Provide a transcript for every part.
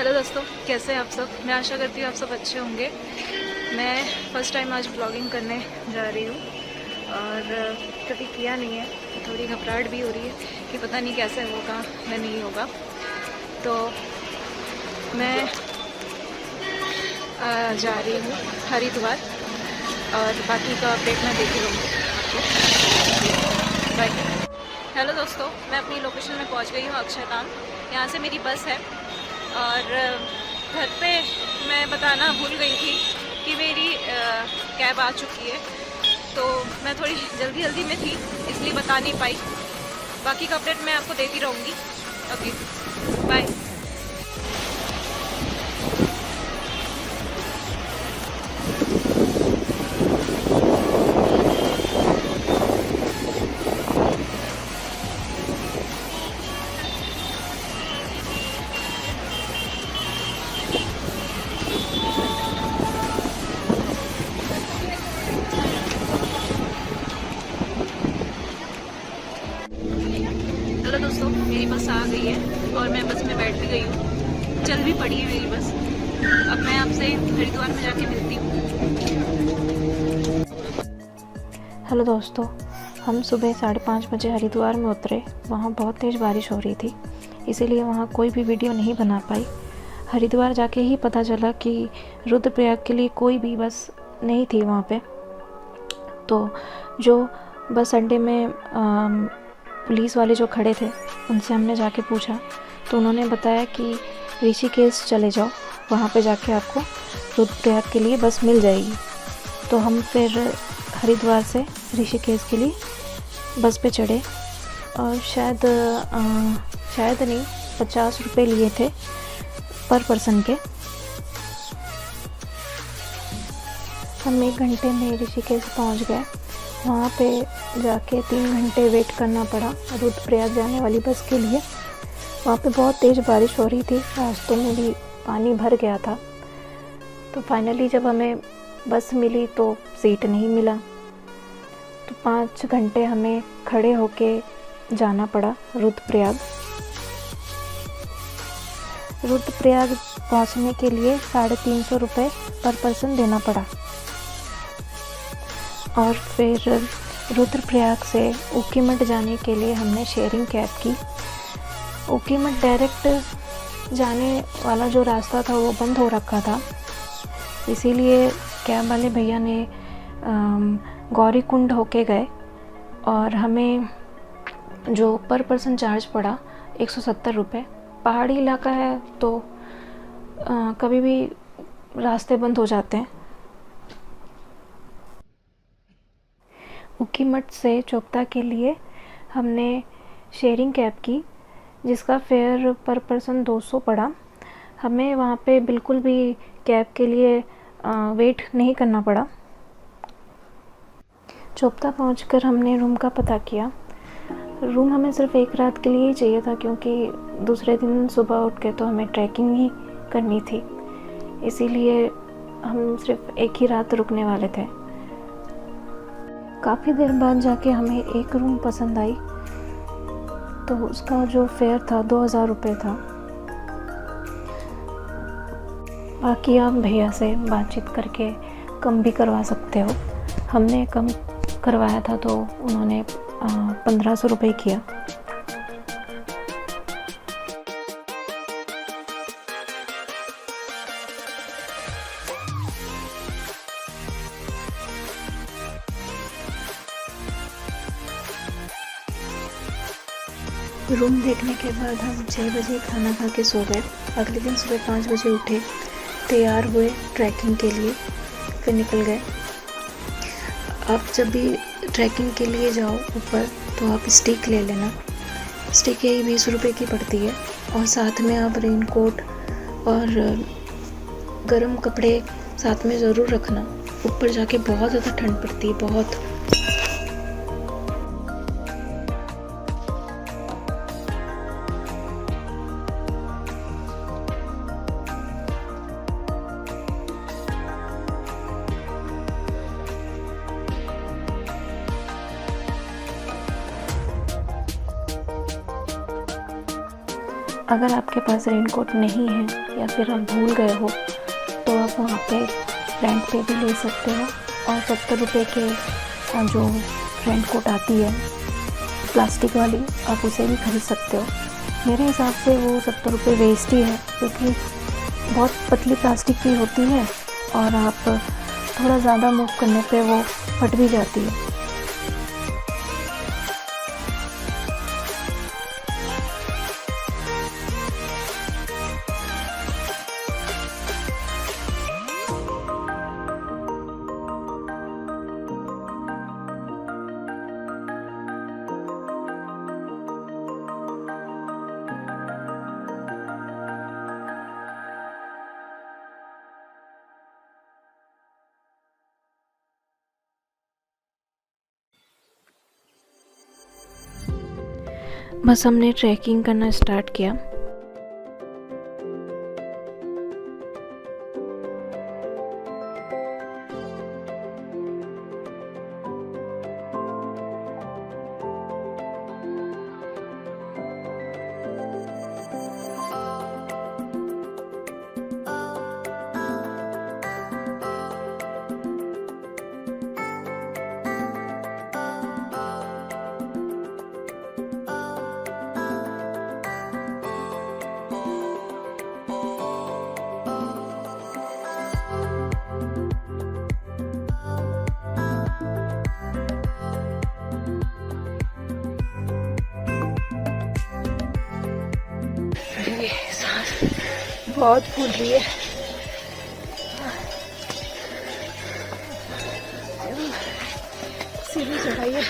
Hello दोस्तों, कैसे हैं आप सब। मैं आशा करती हूँ आप सब अच्छे होंगे। मैं फ़र्स्ट टाइम आज ब्लॉगिंग करने जा रही हूँ और कभी किया नहीं है। थोड़ी घबराहट भी हो रही है कि पता नहीं कैसे होगा या नहीं होगा। तो मैं जा रही हूँ हरिद्वार और बाकी का अपडेट मैं देती रहूँगी आपको। बाय। हेलो दोस्तों, मैं अपनी लोकेशन में पहुँच गई हूँ, अक्षरधाम। यहाँ से मेरी बस है और घर पे मैं बताना भूल गई थी कि मेरी कैब आ चुकी है। तो मैं थोड़ी जल्दी में थी, इसलिए बता नहीं पाई। बाकी का अपडेट मैं आपको देती रहूँगी। Okay, bye. हेलो दोस्तों, मेरी बस आ गई है और मैं बस में बैठ भी गई हूँ। चल भी पड़ी है मेरी बस। अब मैं आपसे हरिद्वार में जाके मिलती हूँ। हेलो दोस्तों, हम सुबह 5:30 बजे हरिद्वार में उतरे। वहाँ बहुत तेज़ बारिश हो रही थी, इसीलिए वहाँ कोई भी वीडियो नहीं बना पाई। हरिद्वार जाके ही पता चला कि रुद्रप्रयाग के लिए कोई भी बस नहीं थी वहाँ पे। तो जो बस अड्डे में पुलिस वाले जो खड़े थे, उनसे हमने जाके पूछा तो उन्होंने बताया कि ऋषिकेश चले जाओ, वहाँ पे जाके आपको रुद्रप्रयाग के लिए बस मिल जाएगी। तो हम फिर हरिद्वार से ऋषिकेश के लिए बस पे चढ़े और शायद नहीं, 50 रुपये लिए थे पर पर्सन के। हम 1 घंटे में ऋषिकेश पहुंच गए। वहाँ पे जाके 3 घंटे वेट करना पड़ा रुद्रप्रयाग जाने वाली बस के लिए। वहाँ पे बहुत तेज़ बारिश हो रही थी, रास्तों में भी पानी भर गया था। तो फाइनली जब हमें बस मिली तो सीट नहीं मिला, तो 5 घंटे हमें खड़े होके जाना पड़ा रुद्रप्रयाग। रुद्रप्रयाग पहुँचने के लिए 350 रुपये पर पर्सन देना पड़ा। और फिर रुद्रप्रयाग से ऊखीमठ जाने के लिए हमने शेयरिंग कैब की। ऊखीमठ डायरेक्ट जाने वाला जो रास्ता था वो बंद हो रखा था, इसीलिए कैब वाले भैया ने गौरीकुंड होके गए और हमें जो पर पर्सन चार्ज पड़ा 170 रुपये। पहाड़ी इलाका है तो कभी भी रास्ते बंद हो जाते हैं। ऊखीमठ से चोपता के लिए हमने शेयरिंग कैब की, जिसका फेयर पर पर्सन 200 पड़ा। हमें वहाँ पे बिल्कुल भी कैब के लिए वेट नहीं करना पड़ा। चोपता पहुंचकर हमने रूम का पता किया। रूम हमें सिर्फ 1 रात के लिए ही चाहिए था, क्योंकि दूसरे दिन सुबह उठ के तो हमें ट्रैकिंग ही करनी थी, इसीलिए हम सिर्फ 1 ही रात रुकने वाले थे। काफ़ी देर बाद जाके हमें एक रूम पसंद आई, तो उसका जो फेयर था 2000 रुपये था। बाकी आप भैया से बातचीत करके कम भी करवा सकते हो। हमने कम करवाया था तो उन्होंने 1500 रुपये किया। रूम देखने के बाद हम 6 बजे खाना खा के सो गए। अगले दिन सुबह 5 बजे उठे, तैयार हुए ट्रैकिंग के लिए, फिर निकल गए। आप जब भी ट्रैकिंग के लिए जाओ ऊपर तो आप स्टिक ले लेना। स्टिक यही 20 रुपये की पड़ती है, और साथ में आप रेनकोट और गर्म कपड़े साथ में ज़रूर रखना। ऊपर जाके बहुत ज़्यादा ठंड पड़ती है, बहुत। अगर आपके पास रेनकोट नहीं है या फिर आप भूल गए हो तो आप वहाँ पे रेंट पे भी ले सकते हो। और 70 रुपये के जो रेनकोट आती है प्लास्टिक वाली, आप उसे भी खरीद सकते हो। मेरे हिसाब से वो 70 रुपये वेस्ट ही है, क्योंकि बहुत पतली प्लास्टिक की होती है और आप थोड़ा ज़्यादा मूव करने पे वो फट भी जाती है। बस हमने ट्रैकिंग करना स्टार्ट किया। सांस बहुत फूल रही है। सीढ़ी चढ़ाई है।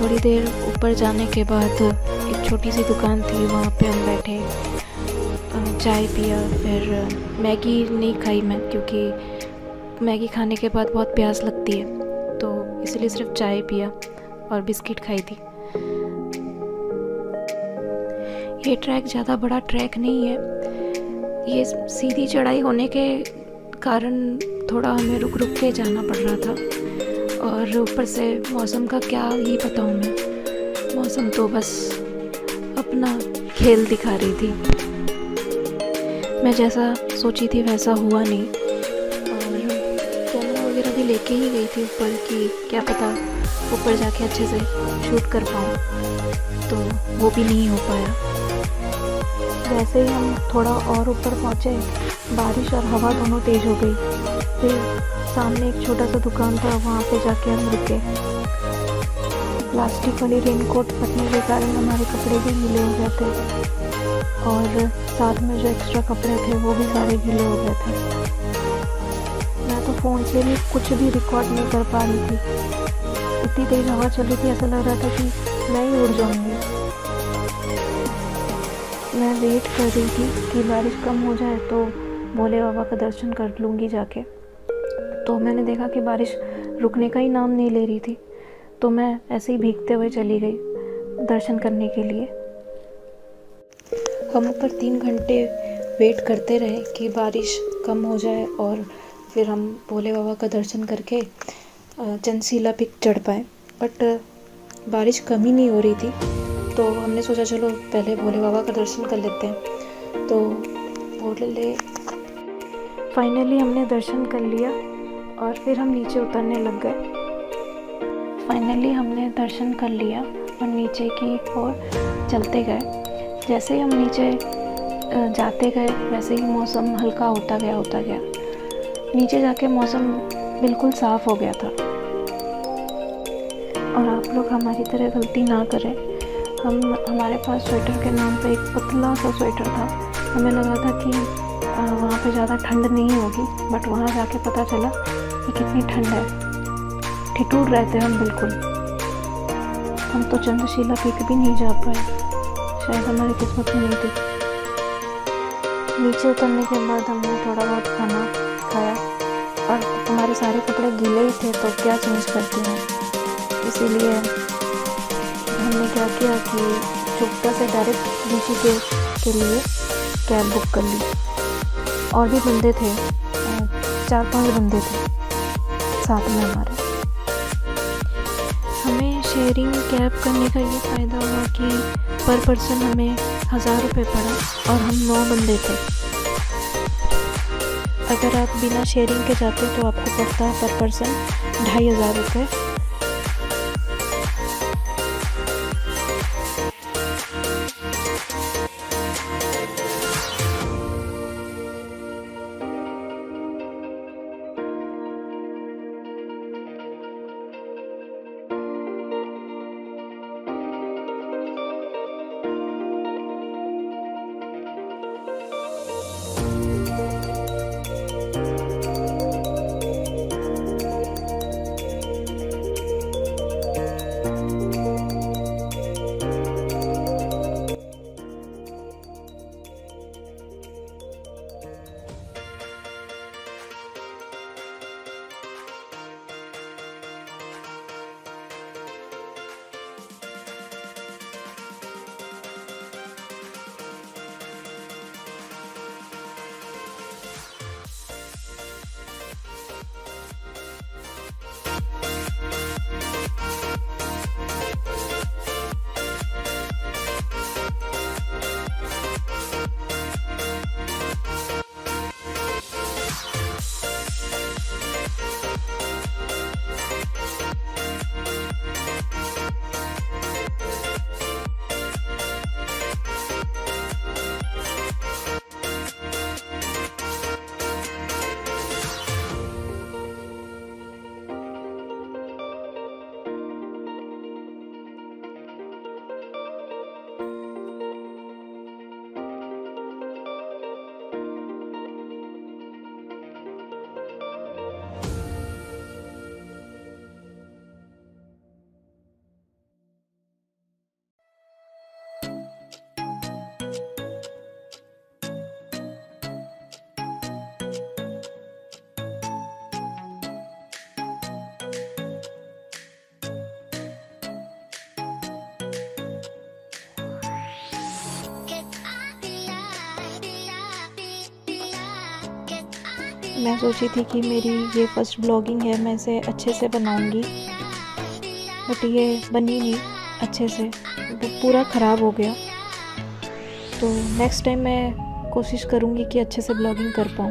थोड़ी देर ऊपर जाने के बाद एक छोटी सी दुकान थी, वहाँ पे हम बैठे, चाय पिया। फिर मैगी नहीं खाई मैं, क्योंकि मैगी खाने के बाद बहुत प्यास लगती है, तो इसलिए सिर्फ चाय पिया और बिस्किट खाई थी। ये ट्रैक ज़्यादा बड़ा ट्रैक नहीं है, ये सीधी चढ़ाई होने के कारण थोड़ा हमें रुक रुक के जाना पड़ रहा था। और ऊपर से मौसम का क्या ही बताऊँ मैं, मौसम तो बस अपना खेल दिखा रही थी। मैं जैसा सोची थी वैसा हुआ नहीं, और कैमरा वगैरह भी लेके ही गई थी ऊपर कि क्या पता ऊपर जाके अच्छे से शूट कर पाऊँ, तो वो भी नहीं हो पाया। वैसे ही हम थोड़ा और ऊपर पहुँचे, बारिश और हवा दोनों तेज़ हो गई। फिर सामने एक छोटा सा दुकान था, वहाँ पे जाके हम रुके। प्लास्टिक वाली रेनकोट फटने के कारण हमारे कपड़े भी गीले हो गए थे, और साथ में जो एक्स्ट्रा कपड़े थे वो भी सारे गीले हो गए थे। मैं तो फ़ोन से भी कुछ भी रिकॉर्ड नहीं कर पा रही थी, इतनी तेज़ हवा चल रही थी, ऐसा लग रहा था कि मैं ही उड़ जाऊँगी। मैं वेट कर रही थी कि बारिश कम हो जाए तो भोले बाबा का दर्शन कर लूँगी जाके। तो मैंने देखा कि बारिश रुकने का ही नाम नहीं ले रही थी, तो मैं ऐसे ही भीगते हुए चली गई दर्शन करने के लिए। हम ऊपर 3 घंटे वेट करते रहे कि बारिश कम हो जाए और फिर हम भोले बाबा का दर्शन करके चंदशिला पिक चढ़ पाए। बट बारिश कम ही नहीं हो रही थी, तो हमने सोचा चलो पहले भोले बाबा का दर्शन कर लेते हैं। तो फाइनली हमने दर्शन कर लिया और फिर हम नीचे उतरने लग गए। फाइनली हमने दर्शन कर लिया और नीचे की ओर चलते गए। जैसे ही हम नीचे जाते गए वैसे ही मौसम हल्का होता गया। नीचे जाके मौसम बिल्कुल साफ़ हो गया था। और आप लोग हमारी तरह गलती ना करें। हमारे पास स्वेटर के नाम पे एक पतला सा स्वेटर था। हमें लगा था कि वहाँ पे ज़्यादा ठंड नहीं होगी, बट वहाँ जाके पता चला कि कितनी ठंड है। ठिठुर रहे थे हम बिल्कुल। हम तो चंद्रशिला पीक भी नहीं जा पाए, शायद हमारी किस्मत में नहीं थी। नीचे उतरने के बाद हमने थोड़ा बहुत खाना खाया और हमारे सारे कपड़े गीले ही थे, तो क्या चेंज करती हैं। इसीलिए हमने क्या किया कि चुपता से डायरेक्ट ऋषिकेश के लिए कैब बुक कर ली। और भी बंदे थे, 4-5 बंदे थे साथ में हमारे। हमें शेयरिंग कैब करने का ये फ़ायदा हुआ कि पर पर्सन हमें 1000 रुपये पड़ा और हम 9 बंदे थे। अगर आप बिना शेयरिंग के जाते तो आपको पड़ता है पर पर्सन 2500 रुपये। मैं सोची थी कि मेरी ये फर्स्ट ब्लॉगिंग है, मैं इसे अच्छे से बनाऊंगी, बट ये बनी नहीं अच्छे से, वो पूरा ख़राब हो गया। तो नेक्स्ट टाइम मैं कोशिश करूंगी कि अच्छे से ब्लॉगिंग कर पाऊँ,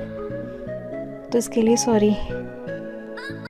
तो इसके लिए सॉरी।